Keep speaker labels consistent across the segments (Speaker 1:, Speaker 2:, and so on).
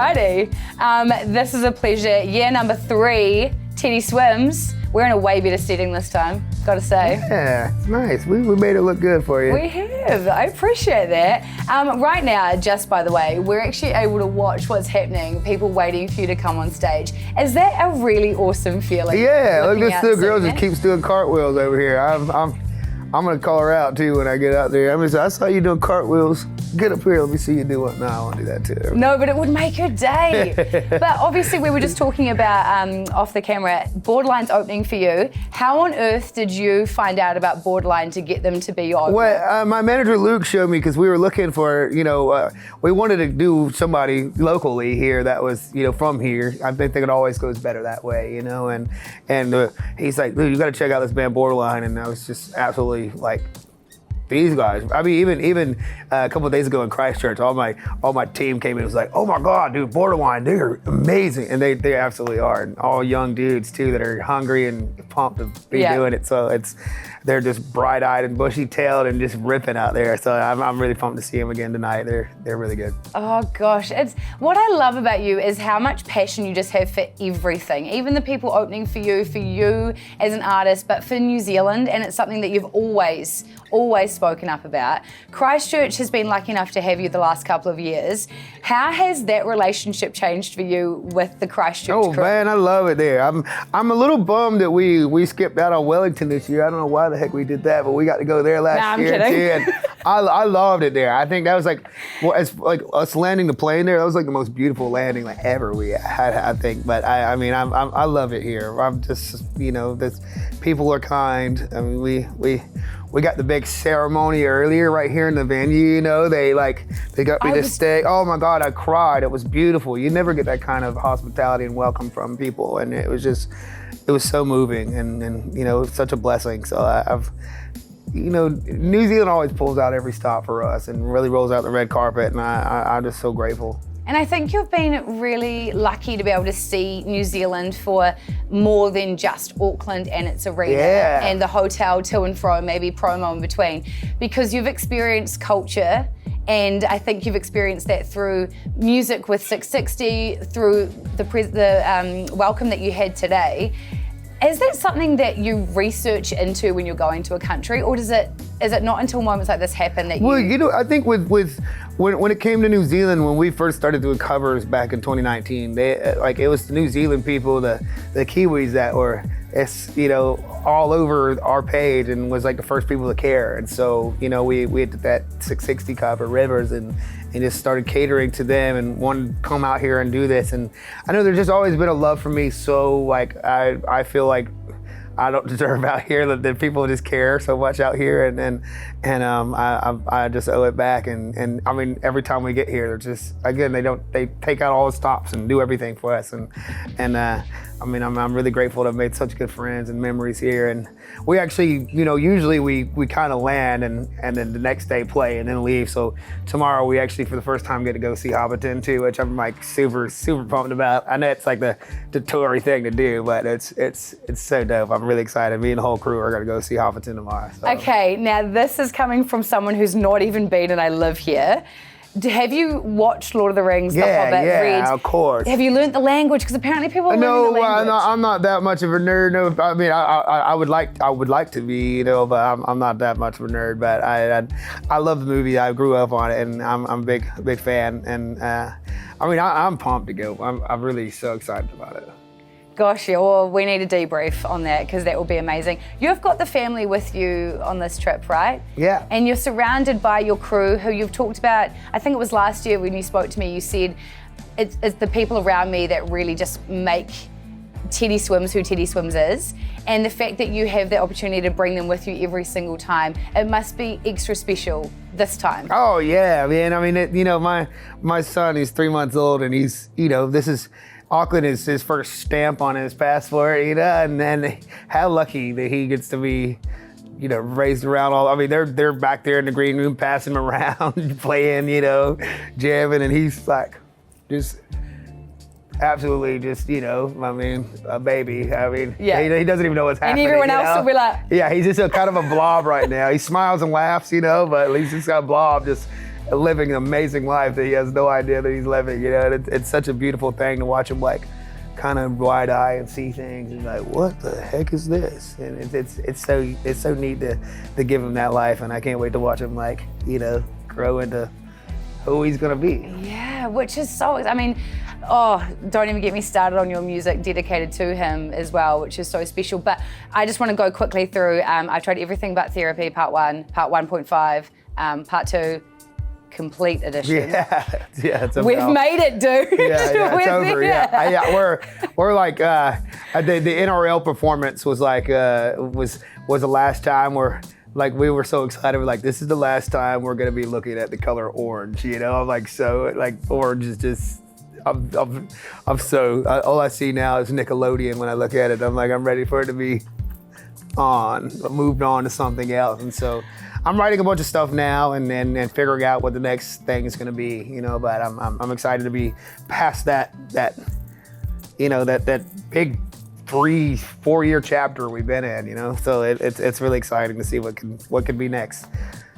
Speaker 1: Alrighty. This is a pleasure. Year number 3, Teddy Swims. We're in a way better setting this time, gotta say.
Speaker 2: Yeah, it's nice. We made it look good for you.
Speaker 1: We have, I appreciate that. Right now, just by the way, we're actually able to watch what's happening, people waiting for you to come on stage. Is that a really awesome feeling?
Speaker 2: Yeah, look,
Speaker 1: looking
Speaker 2: this
Speaker 1: out
Speaker 2: little
Speaker 1: and
Speaker 2: girl
Speaker 1: seeing
Speaker 2: just
Speaker 1: that?
Speaker 2: keeps doing cartwheels over here. I'm gonna call her out too when I get out there. I'm gonna say, I saw you doing cartwheels. Get up here, let me see you do one. No, I wanna do that too.
Speaker 1: No, but it would make her day. But obviously we were just talking about, off the camera, Borderline's opening for you. How on earth did you find out about Borderline to get them to be your opener?
Speaker 2: Well, my manager Luke showed me because we were looking for, we wanted to do somebody locally here that was, from here. I think it always goes better that way, and he's like, dude, you gotta check out this band Borderline, and I was just absolutely like, these guys. I mean, even a couple of days ago in Christchurch, all my team came in and was like, oh my God, dude, Borderline, they're amazing. And they absolutely are. And all young dudes too that are hungry and pumped to be doing it. So they're just bright-eyed and bushy-tailed and just ripping out there. So I'm really pumped to see them again tonight. They're really good.
Speaker 1: Oh gosh, it's what I love about you is how much passion you just have for everything. Even the people opening for you as an artist, but for New Zealand, and it's something that you've always spoken up about. Christchurch has been lucky enough to have you the last couple of years. How has that relationship changed for you with the Christchurch crew?
Speaker 2: Man, I love it there. I'm a little bummed that we skipped out on Wellington this year. I don't know why the heck we did that, but we got to go there last year
Speaker 1: kidding.
Speaker 2: too. And I loved it there. I think that was as us landing the plane there. That was like the most beautiful landing ever we had. I think, but I mean, I love it here. I'm just this people are kind. I mean, we got the big ceremony earlier right here in the venue. They got me to stay. Oh my God, I cried. It was beautiful. You never get that kind of hospitality and welcome from people, and it was so moving and it's such a blessing. So New Zealand always pulls out every stop for us and really rolls out the red carpet, and I'm just so grateful.
Speaker 1: And I think you've been really lucky to be able to see New Zealand for more than just Auckland and its arena and the hotel to and fro, maybe promo in between, because you've experienced culture, and I think you've experienced that through music with 660, through the welcome that you had today. Is that something that you research into when you're going to a country, or is it not until moments like this happen that you...
Speaker 2: Well, I think when it came to New Zealand, when we first started doing covers back in 2019, it was the New Zealand people, the Kiwis that were all over our page and was like the first people to care. And so, we did that 660 cover, Rivers, and just started catering to them and wanted to come out here and do this. And I know there's just always been a love for me, so I feel like I don't deserve out here that people just care so much out here, and I just owe it back. And I mean, every time we get here, they're just, again, they take out all the stops and do everything for us, and I mean, I'm really grateful to have made such good friends and memories here. And we actually, usually we kind of land and then the next day play and then leave. So tomorrow we actually, for the first time, get to go see Hobbiton too, which I'm super, super pumped about. I know it's like the Tory thing to do, but it's so dope. I'm really excited. Me and the whole crew are gonna go see Hobbiton tomorrow. So.
Speaker 1: Okay, now this is coming from someone who's not even been, and I live here. Have you watched Lord of the Rings, The Hobbit, read?
Speaker 2: Of course.
Speaker 1: Have you learned the language? Because apparently people are learning the language.
Speaker 2: No, I'm not that much of a nerd. No, I mean, I would like to be, but I'm not that much of a nerd. But I love the movie. I grew up on it, and I'm a big fan. And I mean, I'm pumped to go. I'm really so excited about it.
Speaker 1: Gosh, yeah, well, we need a debrief on that because that will be amazing. You've got the family with you on this trip, right?
Speaker 2: Yeah.
Speaker 1: And you're surrounded by your crew who you've talked about. I think it was last year when you spoke to me, you said, it's the people around me that really just make Teddy Swims who Teddy Swims is. And the fact that you have the opportunity to bring them with you every single time, it must be extra special this time.
Speaker 2: Oh yeah, man. I mean, my son, he's 3 months old, and he's, Auckland is his first stamp on his passport, and then how lucky that he gets to be, raised around all. I mean, they're back there in the green room passing him around, playing, jamming, and he's like, just absolutely just, I mean, a baby. I mean, he doesn't even know what's happening.
Speaker 1: And everyone else will be like...
Speaker 2: Yeah, he's just a kind of a blob right now. He smiles and laughs, but at least he's got a blob just living an amazing life that he has no idea that he's living, you know, and it's such a beautiful thing to watch him like kind of wide eye and see things and like, what the heck is this? And it's so neat to give him that life, and I can't wait to watch him like, you know, grow into who he's gonna be.
Speaker 1: Yeah, which is so, I mean, oh, don't even get me started on your music dedicated to him as well, which is so special. But I just want to go quickly through, I tried everything but therapy, part 1, part 1.5, part 2, complete edition.
Speaker 2: Yeah, it's
Speaker 1: We've made it, dude.
Speaker 2: Yeah, it's over. Yeah, we're like the NRL performance was like was the last time like we were so excited. We're like, this is the last time we're gonna be looking at the color orange. You know, I'm like, so like orange is just. I'm so all I see now is Nickelodeon when I look at it. I'm like, I'm ready for it to be moved on to something else. And so I'm writing a bunch of stuff now and figuring out what the next thing is going to be, you know, but I'm excited to be past that you know, that big 3-4 year chapter we've been in, you know, so it's really exciting to see what can be next.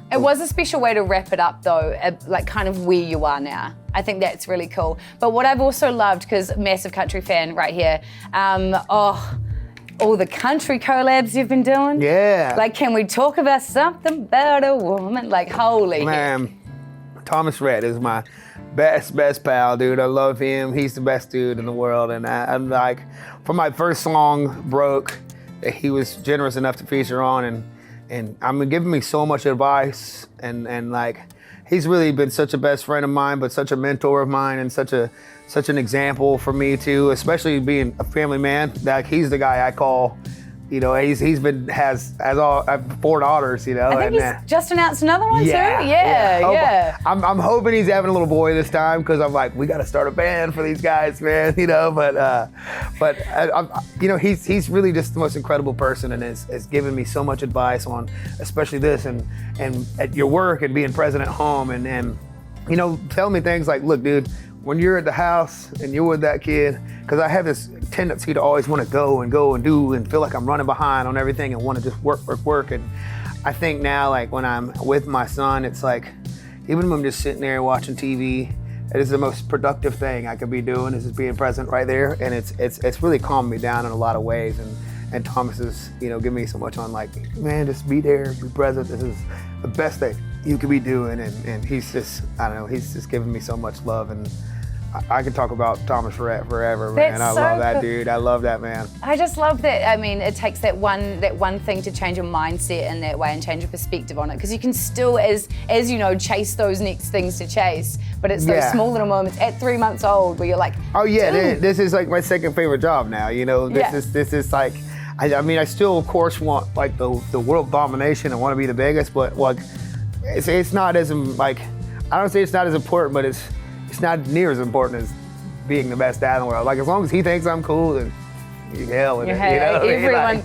Speaker 1: It was a special way to wrap it up though, like kind of where you are now. I think that's really cool. But what I've also loved, because massive country fan right here, all the country collabs you've been doing.
Speaker 2: Yeah.
Speaker 1: Like, can we talk about something about a woman? Like, holy.
Speaker 2: Man, Thomas Rhett is my best pal, dude. I love him. He's the best dude in the world. And I'm like, from my first song, Broke, he was generous enough to feature on, and I mean, giving me so much advice, and like, he's really been such a best friend of mine, but such a mentor of mine, and such an example for me too, especially being a family man. Like, he's the guy I call, you know, I have 4 daughters, you know.
Speaker 1: I think he's just announced another one too.
Speaker 2: Yeah. I'm hoping he's having a little boy this time, because I'm like, we got to start a band for these guys, man, you know. But you know, he's really just the most incredible person, and has given me so much advice on, especially this, and at your work, and being present at home, and you know, tell me things like, look, dude, when you're at the house and you're with that kid, because I have this tendency to always want to go and do and feel like I'm running behind on everything and want to just work. And I think now, like, when I'm with my son, it's like, even when I'm just sitting there watching TV, it is the most productive thing I could be doing, is just being present right there. And it's really calmed me down in a lot of ways. And Thomas has, you know, given me so much on, like, man, just be there, be present. This is the best thing you could be doing. And he's just, I don't know, he's just giving me so much love. And I could talk about Thomas Rhett forever, man. I love that dude. I love that man.
Speaker 1: I just love that. I mean, it takes that one thing to change your mindset in that way and change your perspective on it. Because you can still, as you know, chase those next things to chase. But it's those small little moments at 3 months old where you're like,
Speaker 2: oh yeah, this is like my second favorite job now. You know, this is like, I mean, I still of course want like the world domination and want to be the biggest, but like, it's not as like, I don't say it's not as important, but it's not near as important as being the best dad in the world. Like, as long as he thinks I'm cool, then hell with it. You know?
Speaker 1: Everyone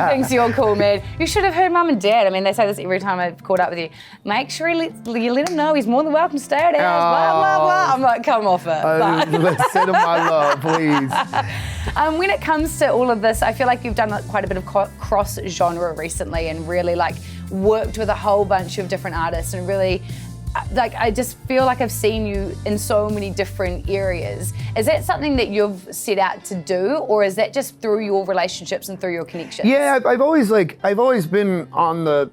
Speaker 1: thinks you're cool, man. You should have heard Mum and Dad. I mean, they say this every time I've caught up with you. Make sure you let him know he's more than welcome to stay at ours, blah, blah, blah. I'm like, come off it.
Speaker 2: Let's send him my love, please.
Speaker 1: When it comes to all of this, I feel like you've done quite a bit of cross-genre recently, and really like worked with a whole bunch of different artists, and really, like, I just feel like I've seen you in so many different areas. Is that something that you've set out to do, or is that just through your relationships and through your connections?
Speaker 2: Yeah, I've always been on the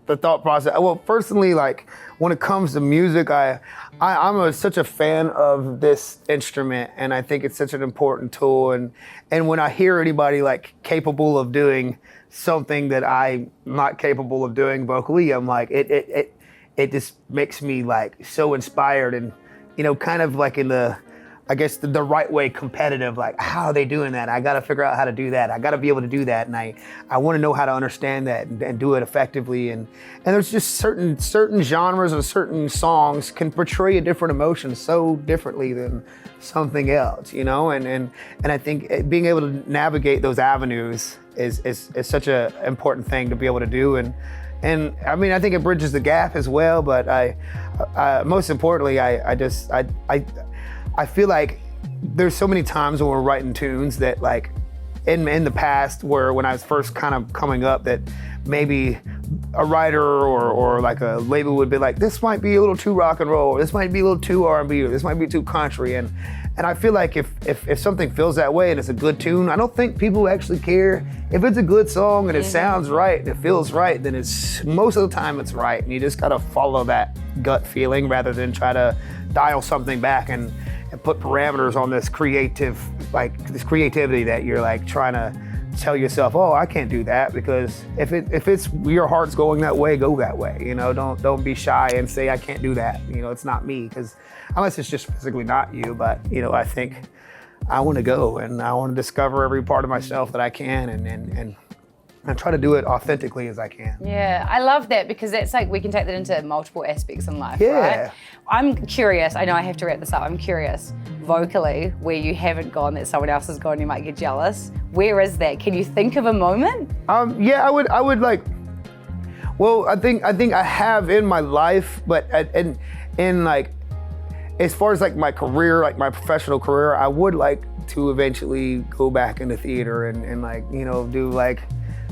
Speaker 2: thought process. Well, personally, like, when it comes to music, I'm such a fan of this instrument, and I think it's such an important tool. And when I hear anybody like capable of doing something that I'm not capable of doing vocally, I'm like, it just makes me like so inspired, and, you know, kind of like in the, I guess the right way, competitive, like, how are they doing that? I gotta figure out how to do that. I gotta be able to do that. And I wanna know how to understand that and do it effectively. And there's just certain genres or certain songs can portray a different emotion so differently than something else, you know? And I think being able to navigate those avenues is such an important thing to be able to do. And I mean, I think it bridges the gap as well, but I most importantly, I feel like there's so many times when we're writing tunes that, like, in the past, where when I was first kind of coming up, that maybe a writer or like a label would be like, this might be a little too rock and roll, or this might be a little too R&B, or this might be too country. And I feel like if something feels that way and it's a good tune, I don't think people actually care. If it's a good song and it sounds right and it feels right, then it's most of the time it's right. And you just gotta follow that gut feeling rather than try to dial something back and put parameters on this creativity that you're like trying to tell yourself, oh, I can't do that, because if it's your heart's going that way, go that way. You know, don't be shy and say I can't do that. You know, it's not me, because unless it's just physically not you. But you know, I think I want to go and I want to discover every part of myself that I can and try to do it authentically as I can.
Speaker 1: Yeah, I love that, because that's like we can take that into multiple aspects in life,
Speaker 2: Yeah.
Speaker 1: right? I'm curious, I know I have to wrap this up, I'm curious, vocally, where you haven't gone that someone else has gone, you might get jealous. Where is that? Can you think of a moment?
Speaker 2: Yeah, I would like, well, I think I have in my life, but in like, as far as like my career, like my professional career, I would like to eventually go back into theater and like, you know, do like,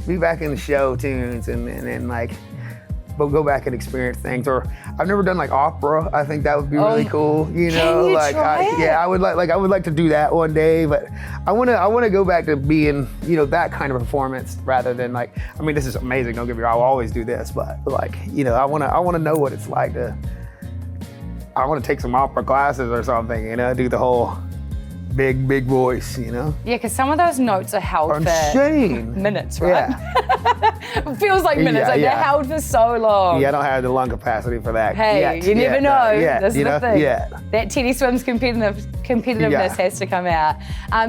Speaker 2: be back in the show tunes and like, but go back and experience things. Or I've never done like opera. I think that would be really cool. You know,
Speaker 1: can you
Speaker 2: like
Speaker 1: try it?
Speaker 2: yeah, I would like to do that one day. But I want to go back to being, you know, that kind of performance rather than like, I mean, this is amazing. Don't get me wrong. I'll always do this, but like, you know, I want to know what it's like to. I want to take some opera classes or something. You know, do the whole big voice, you know?
Speaker 1: Yeah, because some of those notes are held for
Speaker 2: insane.
Speaker 1: minutes, right?
Speaker 2: Yeah.
Speaker 1: It feels like minutes, like they're held for so long.
Speaker 2: Yeah, I don't have the lung capacity for that.
Speaker 1: Hey,
Speaker 2: yet.
Speaker 1: you never know.
Speaker 2: Yeah,
Speaker 1: This is the thing.
Speaker 2: Yeah.
Speaker 1: That Teddy Swims competitiveness has to come out.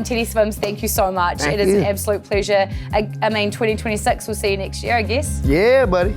Speaker 1: Teddy Swims, thank you so much.
Speaker 2: Thank
Speaker 1: it is
Speaker 2: you.
Speaker 1: an absolute pleasure. I mean, 2026, we'll see you next year, I guess.
Speaker 2: Yeah, buddy.